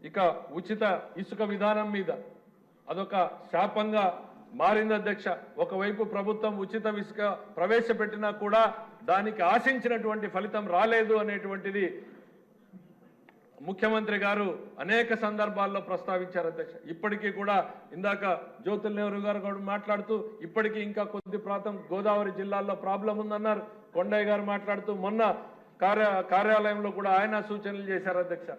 ఇక ఉచిత ఇసుక విధానం మీద అదొక శాపంగా మారింది అధ్యక్ష. ఒకవైపు ప్రభుత్వం ఉచిత ఇసుక ప్రవేశపెట్టినా కూడా దానికి ఆశించినటువంటి ఫలితం రాలేదు అనేటువంటిది ముఖ్యమంత్రి గారు అనేక సందర్భాల్లో ప్రస్తావించారు అధ్యక్ష. ఇప్పటికీ కూడా ఇందాక జ్యోతుల్ నెహ్రూ గారు కూడా మాట్లాడుతూ ఇప్పటికీ ఇంకా కొద్ది ప్రాంతం గోదావరి జిల్లాల్లో ప్రాబ్లం ఉందన్నారు. కొండయ్య గారు మాట్లాడుతూ మొన్న కార్యాలయంలో కూడా ఆయన సూచనలు చేశారు అధ్యక్ష.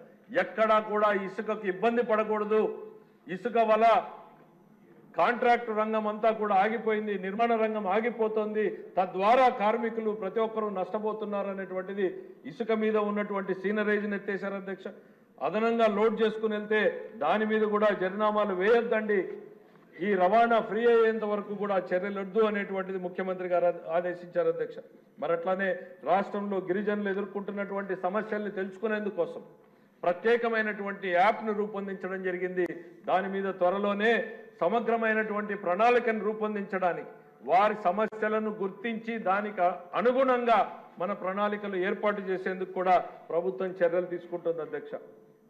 ఎక్కడా కూడా ఇసుకకు ఇబ్బంది పడకూడదు, ఇసుక వల్ల కాంట్రాక్టు రంగం అంతా కూడా ఆగిపోయింది, నిర్మాణ రంగం ఆగిపోతుంది, తద్వారా కార్మికులు ప్రతి ఒక్కరూ నష్టపోతున్నారు అనేటువంటిది ఇసుక మీద ఉన్నటువంటి సీనరేజ్ని ఎత్తేశారు అధ్యక్ష. అదనంగా లోడ్ చేసుకుని వెళ్తే దాని మీద కూడా జరిమానాలు వేయొద్దండి, ఈ రవాణా ఫ్రీ అయ్యేంత వరకు కూడా చర్యలొద్దు అనేటువంటిది ముఖ్యమంత్రి గారు ఆదేశించారు అధ్యక్ష. మరి అట్లానే రాష్ట్రంలో గిరిజనులు ఎదుర్కొంటున్నటువంటి సమస్యల్ని తెలుసుకునేందుకోసం ప్రత్యేకమైనటువంటి యాప్ను రూపొందించడం జరిగింది. దాని మీద త్వరలోనే సమగ్రమైనటువంటి ప్రణాళికను రూపొందించడానికి వారి సమస్యలను గుర్తించి దానికి అనుగుణంగా మన ప్రణాళికలు ఏర్పాటు చేసేందుకు కూడా ప్రభుత్వం చర్యలు తీసుకుంటుంది అధ్యక్ష.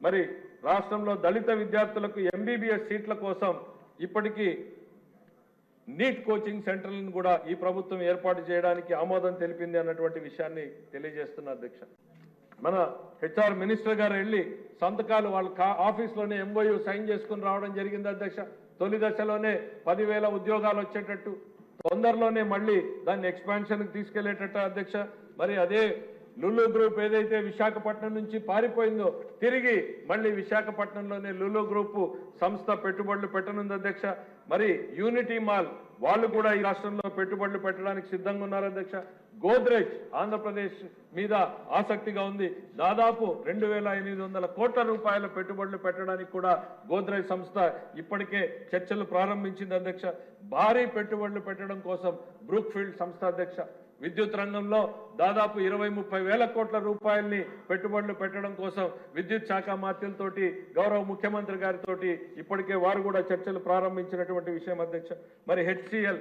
మరి రాష్ట్రంలో దళిత విద్యార్థులకు ఎంబీబీఎస్ సీట్ల కోసం ఇప్పటికీ నీట్ కోచింగ్ సెంటర్లను కూడా ఈ ప్రభుత్వం ఏర్పాటు చేయడానికి ఆమోదం తెలిపింది అన్నటువంటి విషయాన్ని తెలియజేస్తున్న అధ్యక్ష. మన హెచ్ఆర్ మినిస్టర్ గారు వెళ్ళి సంతకాలు వాళ్ళ ఆఫీస్లోనే ఎంఓయూ సైన్ చేసుకుని రావడం జరిగింది అధ్యక్ష. తొలి దశలోనే 10,000 ఉద్యోగాలు వచ్చేటట్టు, తొందరలోనే మళ్ళీ దాన్ని ఎక్స్పాన్షన్కి తీసుకెళ్లేటట్టు అధ్యక్ష. మరి అదే లులు గ్రూప్ ఏదైతే విశాఖపట్నం నుంచి పారిపోయిందో తిరిగి మళ్ళీ విశాఖపట్నంలోనే లులు గ్రూప్ సంస్థ పెట్టుబడులు పెట్టనుంది అధ్యక్ష. మరి యూనిటీ మాల్ వాళ్ళు కూడా ఈ రాష్ట్రంలో పెట్టుబడులు పెట్టడానికి సిద్ధంగా ఉన్నారు అధ్యక్ష. గోద్రేజ్ ఆంధ్రప్రదేశ్ మీద ఆసక్తిగా ఉంది. దాదాపు 2,800 కోట్ల రూపాయల పెట్టుబడులు పెట్టడానికి కూడా గోద్రేజ్ సంస్థ ఇప్పటికే చర్చలు ప్రారంభించింది అధ్యక్ష. భారీ పెట్టుబడులు పెట్టడం కోసం బ్రూక్ఫీల్డ్ సంస్థ అధ్యక్ష. విద్యుత్ రంగంలో దాదాపు 20-30 వేల కోట్ల రూపాయల్ని పెట్టుబడులు పెట్టడం కోసం విద్యుత్ శాఖ మంత్రులతోటి గౌరవ ముఖ్యమంత్రి గారితో ఇప్పటికే వారు కూడా చర్చలు ప్రారంభించినటువంటి విషయం అధ్యక్ష. మరి హెచ్సిఎల్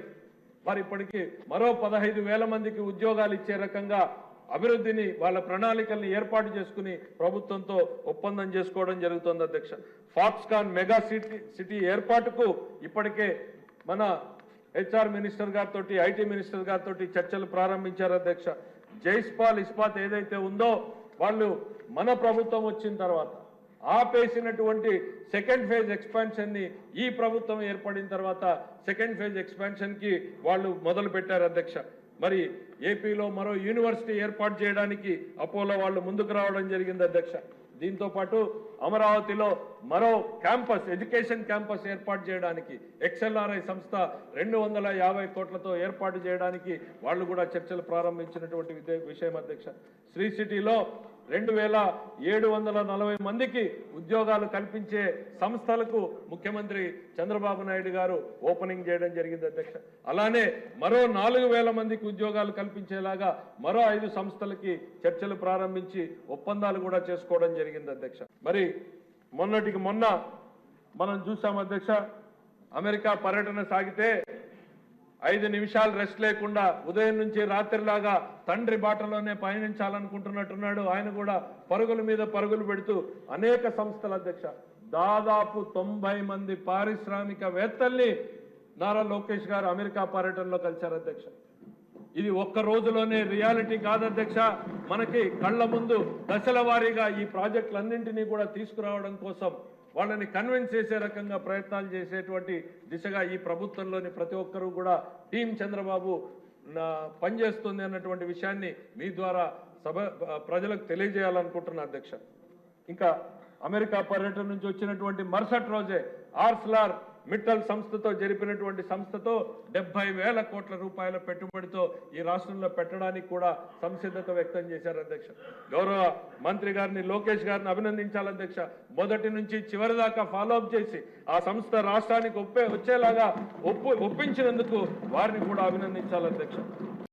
మరి ఇప్పటికీ మరో 15,000 మందికి ఉద్యోగాలు ఇచ్చే రకంగా అభివృద్ధిని వాళ్ళ ప్రణాళికల్ని ఏర్పాటు చేసుకుని ప్రభుత్వంతో ఒప్పందం చేసుకోవడం జరుగుతుంది అధ్యక్ష. ఫాక్స్కాన్ మెగా సిటీ ఏర్పాటుకు ఇప్పటికే మన హెచ్ఆర్ మినిస్టర్ గారితో ఐటీ మినిస్టర్ గారితో చర్చలు ప్రారంభించారు అధ్యక్ష. జైస్పాల్ ఇస్పాత్ ఏదైతే ఉందో వాళ్ళు మన ప్రభుత్వం వచ్చిన తర్వాత ఆపేసినటువంటి సెకండ్ ఫేజ్ ఎక్స్పాన్షన్ ని ఈ ప్రభుత్వం ఏర్పడిన తర్వాత సెకండ్ ఫేజ్ ఎక్స్పాన్షన్ కి వాళ్ళు మొదలు పెట్టారు అధ్యక్ష. మరి ఏపీలో మరో యూనివర్సిటీ ఏర్పాటు చేయడానికి అపోలో వాళ్ళు ముందుకు రావడం జరిగింది అధ్యక్ష. దీంతో పాటు అమరావతిలో మరో క్యాంపస్ ఎడ్యుకేషన్ క్యాంపస్ ఏర్పాటు చేయడానికి ఎక్స్ఎల్ఆర్ఐ సంస్థ 250 కోట్లతో ఏర్పాటు చేయడానికి వాళ్ళు కూడా చర్చలు ప్రారంభించినటువంటి విషయం అధ్యక్ష. శ్రీ సిటీలో 2,740 మందికి ఉద్యోగాలు కల్పించే సంస్థలకు ముఖ్యమంత్రి చంద్రబాబు నాయుడు గారు ఓపెనింగ్ చేయడం జరిగింది అధ్యక్ష. అలానే మరో 4,000 మందికి ఉద్యోగాలు కల్పించేలాగా మరో 5 సంస్థలకి చర్చలు ప్రారంభించి ఒప్పందాలు కూడా చేసుకోవడం జరిగింది అధ్యక్ష. మరి మొన్నటికి మొన్న మనం చూసాం అధ్యక్ష, అమెరికా పర్యటన సాగితే 5 నిమిషాలు రెస్ట్ లేకుండా ఉదయం నుంచి రాత్రిలాగా తండ్రి బాటలోనే పయనించాలనుకుంటున్నట్టున్నాడు. ఆయన కూడా పరుగుల మీద పరుగులు పెడుతూ అనేక సంస్థల అధ్యక్ష దాదాపు 90 మంది పారిశ్రామికవేత్తల్ని నారా లోకేష్ గారు అమెరికా పర్యటనలో కలిశారు అధ్యక్ష. ఇది ఒక్క రోజులోనే రియాలిటీ కాదు అధ్యక్ష. మనకి కళ్ళ ముందు దశల వారీగా ఈ ప్రాజెక్టులన్నింటినీ కూడా తీసుకురావడం కోసం వాళ్ళని కన్విన్స్ చేసే రకంగా ప్రయత్నాలు చేసేటువంటి దిశగా ఈ ప్రభుత్వంలోని ప్రతి ఒక్కరూ కూడా టీం చంద్రబాబు పనిచేస్తుంది అన్నటువంటి విషయాన్ని మీ ద్వారా ప్రజలకు తెలియజేయాలనుకుంటున్నా అధ్యక్ష. ఇంకా అమెరికా పర్యటన నుంచి వచ్చినటువంటి మరుసటి రోజే ఆర్సెలర్ మిట్టల్ సంస్థతో జరిపినటువంటి సంస్థతో 70,000 కోట్ల రూపాయల పెట్టుబడితో ఈ రాష్ట్రంలో పెట్టడానికి కూడా సంసిద్ధత వ్యక్తం చేశారు అధ్యక్ష. గౌరవ మంత్రి గారిని లోకేష్ గారిని అభినందించాలి అధ్యక్ష. మొదటి నుంచి చివరి దాకా ఫాలోఅప్ చేసి ఆ సంస్థ రాష్ట్రానికి వచ్చేలాగా ఒప్పించినందుకు వారిని కూడా అభినందించాలి అధ్యక్ష.